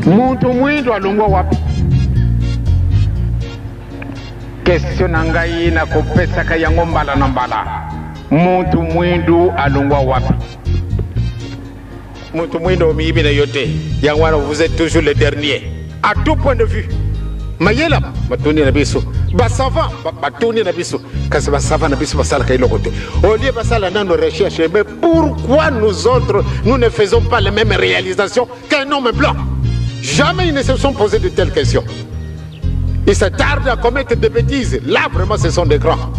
Muntu mwindo alungwa wapi? Question nangai na kopesa kaya ngombala na mbala. Muntu mwindo alungwa wapi? Muntu mwindo miibi na yote. Yangwana, vous êtes toujours le dernier. À tout point de vue. Mayela batuni na biso. Basava batuni na biso. Kasi basava na biso basala kailo kote. Au lieu basala dans nos recherches, mais pourquoi nous autres nous ne faisons pas les mêmes réalisations qu'un homme blanc? Jamais ils ne se sont posés de telles questions. Ils se tardent à commettre des bêtises. Là vraiment ce sont des grands.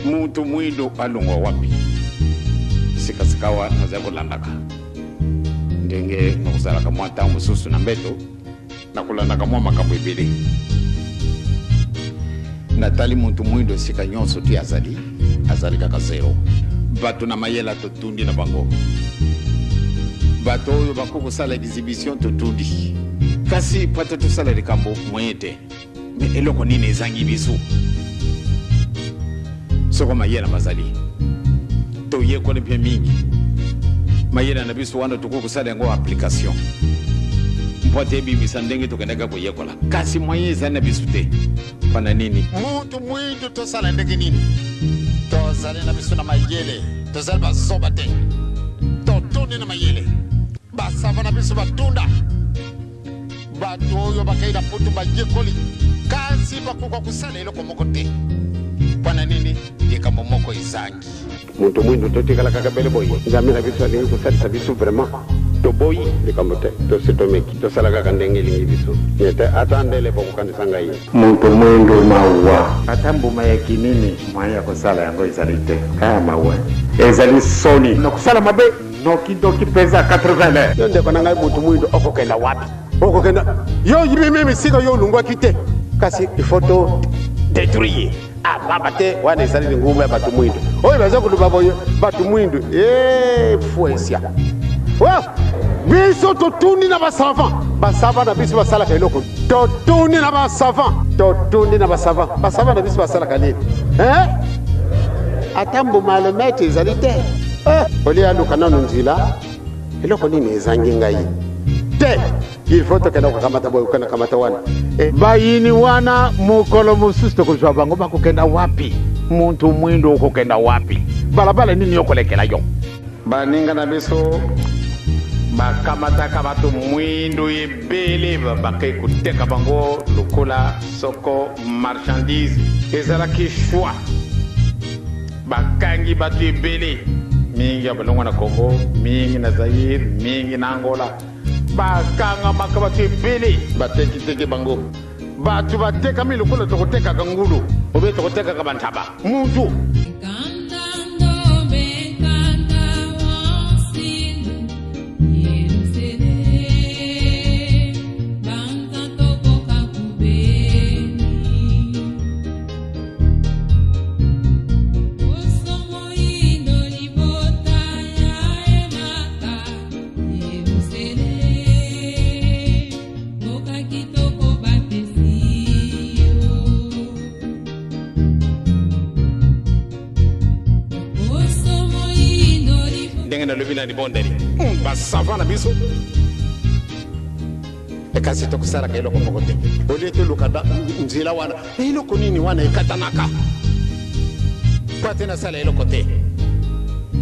Muntu mwindo alungwa wapi? Sikasikawa nazako landaka. Ndenge nokusala mwata mususu na mbeto. Nakulandaka mwa makambo ebele. Natali muntu mwindo sika nyonso ti azali kaka zero. Bato na mayela totundi na bango. Bato oyo bakoko sala exhibition totundi. Kasi pato to sala likambo moyete. Me eloko nini ezangi biso. Soko mayela bazali. To yeko ne mingi. Mayela na biso wana toko kusala ngo application. Mpote bibi sandenge to kanaka ko yekola. Kasi moye zana bisute. Pana nini? Muntu mwindo to sala ndenge nini? To sala na biso na mayele. To sala basobate. To tone na mayele. Basava na biso batunda. Batu oyo bakaida putu bajekoli. Kasi bakukwa kusala eloko moko te. Pana nini? Yekambo moko izangi. Muntu mwindo to tikala kakabele boy. Ngamina biso alingi kusalisa biso vraiment. To boy yekambo te. To sitomeki. To sala kakandenge lingi biso. Yete atandele poko kanisanga yi. Muntu mwindo mawa. Atambu mayaki nini? Mwaya kusala yango izalite. Kaya mawa. Ezali soni. No kusala mabe. No kidoki pesa 80. Yonde konanga muntu mwindo oko kenda wapi? Oko kenda. Yo yimimi sika yo lungwa kite. Kasi ifoto détruire. Ah baba te wana ezali ngumba batu mwindo. Oyo baza kuluba boyo batu mwindo. Fuesia. Wow! Biso totundi na basavant. Basavant na biso basala ka eloko. Totundi na basavant. Totundi na basavant. Basavant na biso basala ka nini? Atambo malemete ezali te. Oli aluka nanu nzila. Eloko nini ezangi ngai? Te. Il faut que nous kamata boy kana kamata wana. Bayini wana mukolo mususto kujwa bango bakukenda wapi? Muntu mwindo ukukenda wapi? Balabala nini yokolekela yo? Baninga na biso bakamata kabatu mwindo ebele bakai kuteka bango lokola soko marchandise ezala ki choix. Bakangi batu ebele mingi abalongo na Congo, mingi na Zaire, mingi na Angola. Bakanga makabati ebele bateki teke bango. Batu bateka milokolo tokoteka kangulu. Obe tokoteka kabantaba. Muntu na lubila ni bonderi. Basava na biso. Kasi to kusala ka eloko mokote. Olete lukada nzila wana. Eloko nini wana ekatanaka. Kwate na sala eloko te.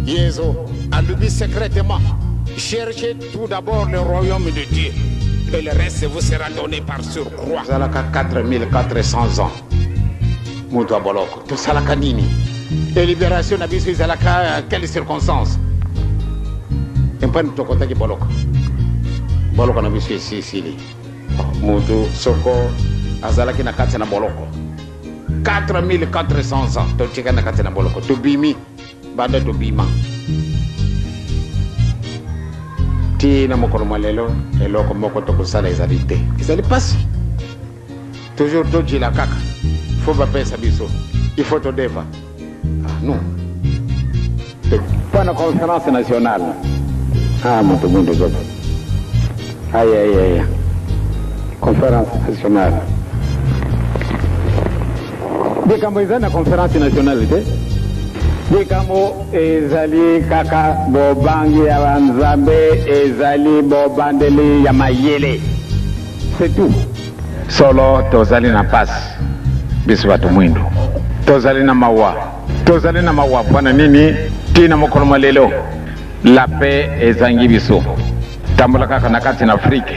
Yezo alubi secrètement. Cherchez tout d'abord le royaume de Dieu. Et le reste vous sera donné par surcroît. Zalaka 4400 ans. Mutu aboloko. To salaka nini? Et libération na biso zalaka quelles circonstances? Empani tokotaki boloko. Boloko na biso sisili. Mutu soko azalaki na kati na boloko. 4400 ans totika na kati na boloko. Tobimi banda tobima. Tina mokolo malelo eloko moko tokosala ezalite. Ezali passe. Toujours toji la kaka. Faut pas penser biso. Il faut to deva. Ah non. Pas na conférence nationale. Ah, mon monde de aïe. Conférence nationale. Dès qu'on va à la conférence nationale, dès qu'on ezali kaka bobangi ya Nzambe ezali bobandeli ya mayele. c'est tout. Solo tozali na passe biso bato mwindo tozali na mawa mpona nini tina mokolo mwa lelo la paix ezangi biso tambola kaka na kati na Afrique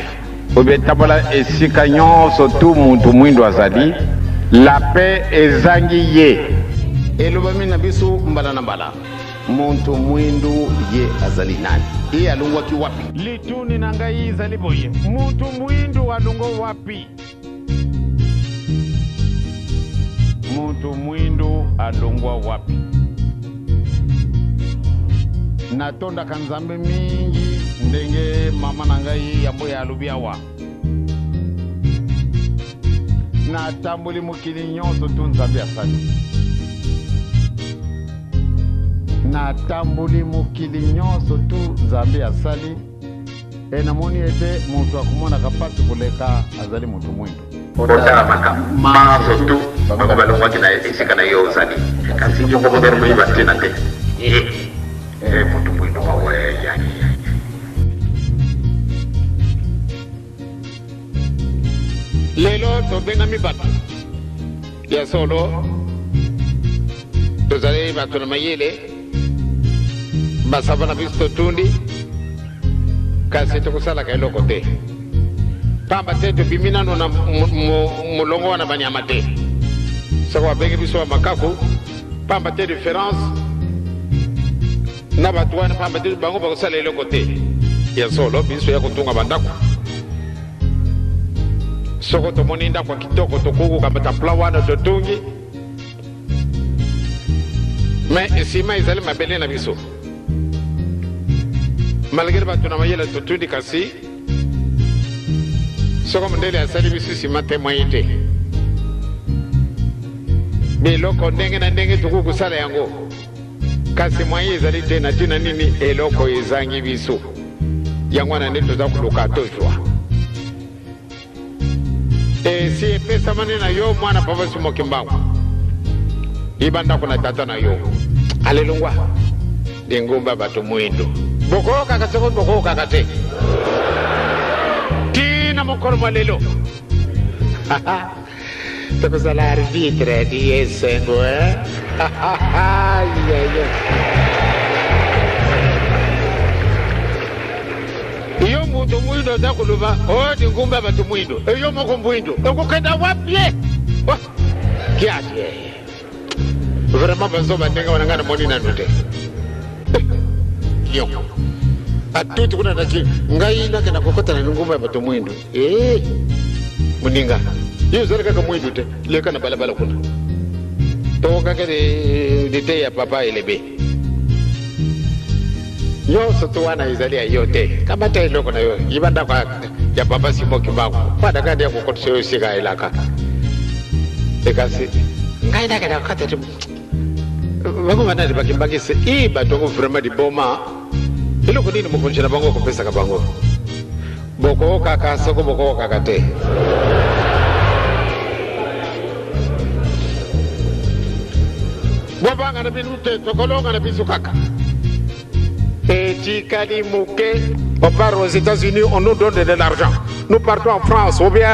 obe tambola esika nyonso tu muntu mwindo azali la paix ezangi ye elobami na biso mbala na mbala muntu mwindu ye azali nani ye alungwaki wapi lituni na ngai izali boye muntu mwindu alungwa wapi muntu mwindu alungwa wapi natonda kanzambe mingi ndenge mama na ngai yambo ya alubiawa natamboli mokili nyonso tu nzambe asali natamboli mokili nyonso tu nzambe asali namoni ete muntu akumonaka pasi koleka azali muntu mwindu otala maso tu bango balongwaki na esika na yo ozali kasi nyongo modoro moyiba tena te muntu mwindu maweya lelo tobengami bato ya solo tozali bato na mayele basava na biso totundi kasi tokosalaka eloko te pamba te tobimi nano na molongo wana banyama te soko babengi biso ya makaku pamba te différence na bato wana pamba te bango bakosala eloko te ya solo biso ya kotunga bandako soko tomoni ndako ya kitoko tokokoka batapla wana totungi me nsima ezali mabele na biso malgré bato na mayele totundi kasi soko mondele asali biso nsima te mwai te biloko ndenge na ndenge tokoki kosala yango kasi mwai ezali te na ntina nini eloko ezangi biso yango wana nde toza koluka tozwa si epesamani na yo mwana papa simoki mbangu iba ndako na tata na yo alelungwa dengumba bato mwindo bokokaka soko bokokaka te tina mokolo mwa lelo tokozala arbitre di esengo iyo muntu mwindo oza kuluba odi ngumba bato mwindo iyo moko mwindo okokenda wapi kiaje vraiment bazoba ndenge wananga na moni nanu te yo atuti kuna naki ngai nakenda kokota na ngumba bato mwindo muninga iyo zali kaka mwindo te leka na balabala kuna tokaka de te ya papa elebe nyonso tu wana ezali ya yo te kamata eloko na yo yiba ndako ya papa simoki mbangu pada ndi ya kokotisa yo esika elaka ekasi ngai nakenda kokata te bango banani bakimbangise batongo vraiment diboma eloko nini mokonjela bango kopesaka bango bokokaka soko bokokaka te bobanga na binu te tokolonga na biso kaka on part aux États-Unis, on nous donne de l'argent. Nous partons en France, ou bien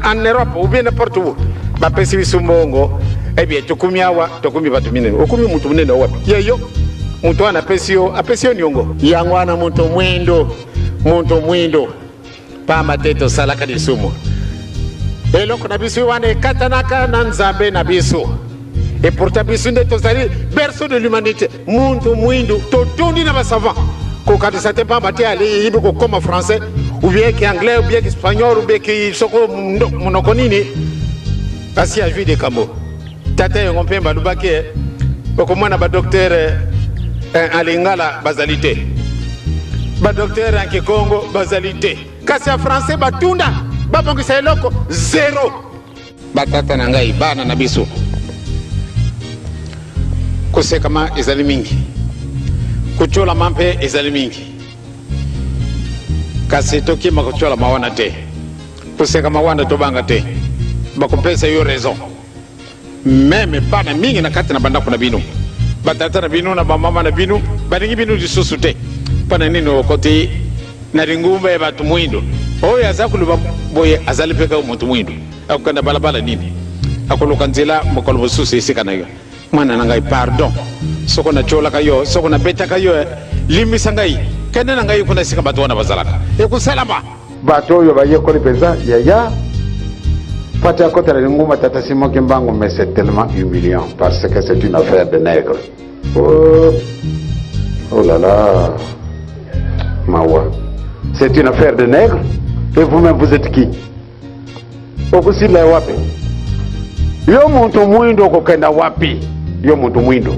en Europe, ou bien n'importe où. Bapesi sumbongo, eh bien, tukumiawa, tukumi batumine. Okumi mutu munene wapi? Yeyo, mutu wana pesio nyongo. Yangwana mutu mwindo. Pama teto salaka di sumo. Eloko na biso wana katanaka na nzambe na biso. Et pourtant, biso nde tozali berceau de l'humanité. Muntu mwindo, totundi na basavant. Quand ça te pas battu aller il faut comme français ou bien qui anglais ou bien qui espagnol ou bien qui soko monokonini asi a vu des camo tata yo ngompe balubake comme na ba docteur en lingala bazalité ba docteur en Kikongo bazalité kasi en français batunda babongisa eloko zéro batata na ngai bana na biso kose kama ezali mingi kuchola mampe ezali mingi kasi tokima kuchola mawana te kuseka mawana tobanga te bakopesa yo raison meme bana mingi na kati na bandako na bino batata na bino na bamama na bino balingi bino lisusu te pana nini okoti na lingumba ya batu mwindo o ya za kuluba boye azali peka muntu mwindu akukanda balabala nini akulukanzela mokolo susu sikana yo mwana nangai pardon soko na chola kayo soko na beta kayo limisa ngai kene na ngai kuna sika batu wana bazalaka ekusalama bato yo baye ko pesa ya pati à côté de l'Ingoma Tata Simon Kimbango, mais c'est tellement humiliant parce que c'est une affaire de nègre. Oh, oh là là, Mawa, c'est une affaire de nègre. Et vous-même, vous êtes qui? Okusi la wapi? Yo muntu mwindo kokenda wapi? Yo muntu mwindo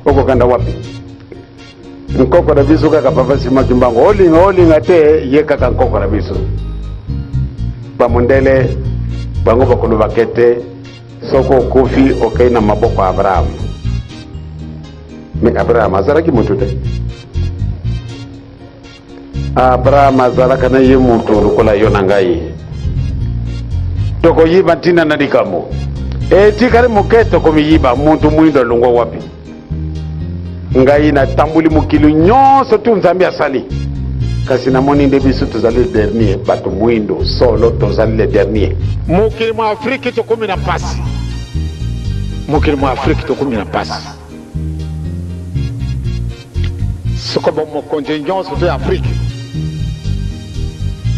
okokenda wapi? Nkoko na bisu kaka Papa Simon Kimbango, olinga te ye kaka nkoko na bisu. Bamundele bango bakulu bakete soko kofi okay na maboko Abraham. Mais Abraham azalaki mutu te. Abraham azalaka na ye mutu lukola yo na ngai. Toko yiba ntina na dikamo. Tikari muketo komi yiba muntu mwindo lungo wapi. Ngai na tambuli mukili nyonso tu nzambi asali. Kasi na moni nde biso tozali le dernier bato mwindo solo tozali le dernier. Mukili mwa Afrika to komi na pasi. Mukili mwa Afrika to komi na pasi. Soko bon mo contingence de Afrique.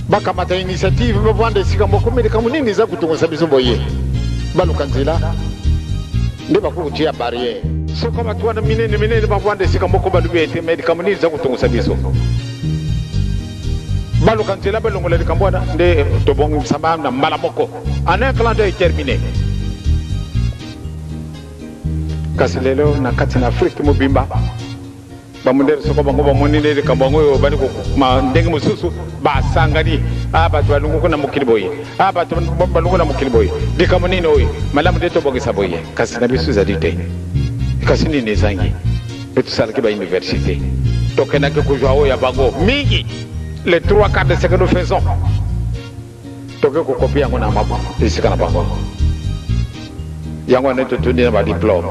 Baka mata initiative me vande sika mo komi de kamunini za kutungosa biso boye. Balukanzila. Nde bakutia barrière. Soko batwana minene ba vande sika mo ko balubete me kamunini za kutungosa biso. Balu kantela belongole de kambwana nde tobongi msamba na malamoko un calendrier est terminé kasi lelo na kati na Afrique mobimba bamundere soko bango bamonine de kambongo yo bani ko ma ndenge mususu ba sangani aba to balungu na mukili boye aba to balungu na mukili boye de kamonine oyi malamu de tobongi saboye kasi na bisu za dite kasi ni nezangi etu salaki ba université tokena ke ko joao ya bango mingi. Les 3/4 de ce que nous faisons. Donc, on copie mon amabo. Ici, quand on va. Yango on est tenu à diplôme.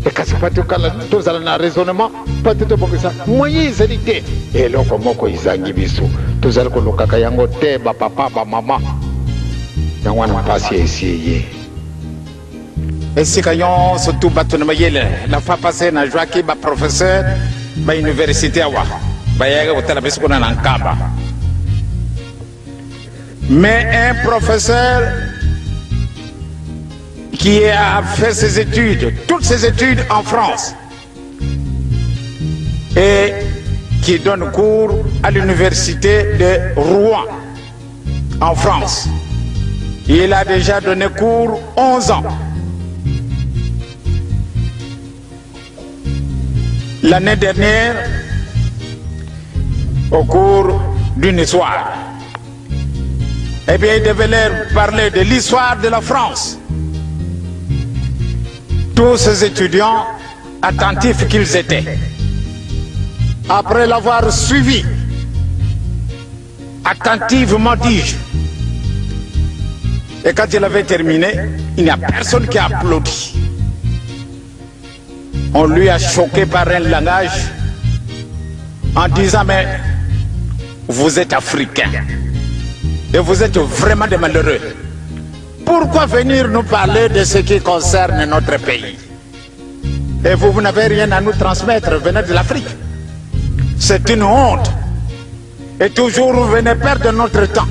Et quand c'est pas tout tous allons en raisonnement, pas tout pour ça. Moyen zélité. Et là, comment qu'on izangi bisu. Tous allons qu'on kaka yango te ba papa ba maman. Yango on a passé ici. Et si quand on surtout battu mayele, la fois passée na Joaquin ba professeur ba université awa. Mais un professeur qui a fait ses études, toutes ses études en France, et qui donne cours à l'université de Rouen, en France. Il a déjà donné cours 11 ans. L'année dernière, au cours d'une histoire, eh bien, il devait leur parler de l'histoire de la France. Tous ces étudiants, attentifs qu'ils étaient, après l'avoir suivi, attentivement dis-je, et quand il avait terminé, il n'y a personne qui a applaudi. On lui a choqué par un langage en disant, mais vous êtes africain et vous êtes vraiment des malheureux. Pourquoi venir nous parler de ce qui concerne notre pays? Et vous n'avez rien à nous transmettre venant de l'Afrique. C'est une honte. Et toujours vous venez perdre notre temps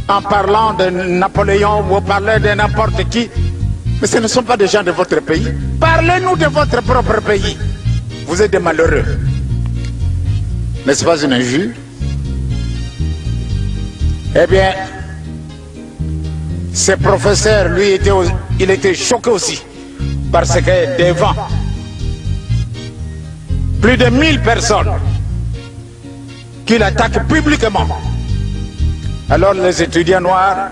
en parlant de Napoléon ou parler de n'importe qui. Mais ce ne sont pas des gens de votre pays. Parlez-nous de votre propre pays. Vous êtes des malheureux. N'est-ce pas une injure? Eh bien, ce professeur, lui, il était choqué aussi. Parce que devant plus de 1000 personnes qu'il attaque publiquement, alors les étudiants noirs,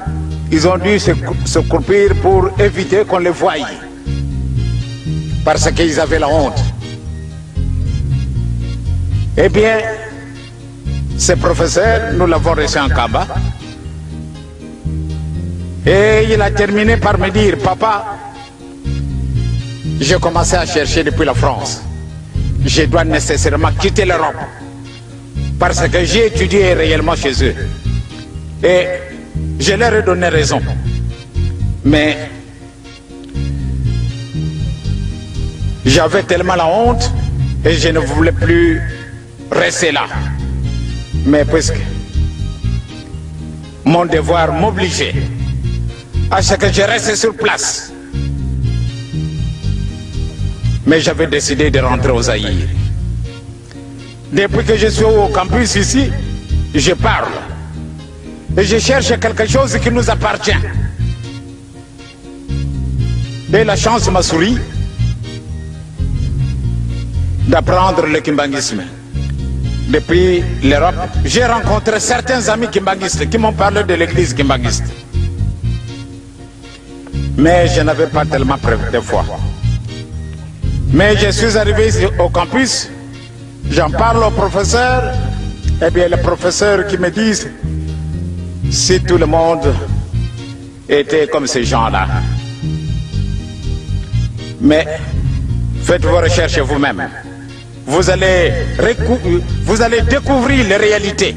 ils ont dû se croupir pour éviter qu'on les voie. Parce qu'ils avaient la honte. Eh bien, ce professeur, nous l'avons reçu en Kaba. Et il a terminé par me dire, papa, j'ai commencé à chercher depuis la France. Je dois nécessairement quitter l'Europe. Parce que j'ai étudié réellement chez eux. Et je leur ai donné raison. Mais j'avais tellement la honte et je ne voulais plus rester là. Mais puisque mon devoir m'obligeait à ce que je reste sur place, mais j'avais décidé de rentrer au Zaïre. Depuis que je suis au campus ici, je parle. Et je cherche quelque chose qui nous appartient. Et la chance m'a souri d'apprendre le kimbanguisme. Depuis l'Europe, j'ai rencontré certains amis kimbanguistes qui m'ont parlé de l'église kimbanguiste. Mais je n'avais pas tellement de foi. Mais je suis arrivé ici au campus, j'en parle au professeur, et bien le professeur qui me dit, si tout le monde était comme ces gens-là. Mais faites vos recherches vous-même. Vous allez découvrir les réalités.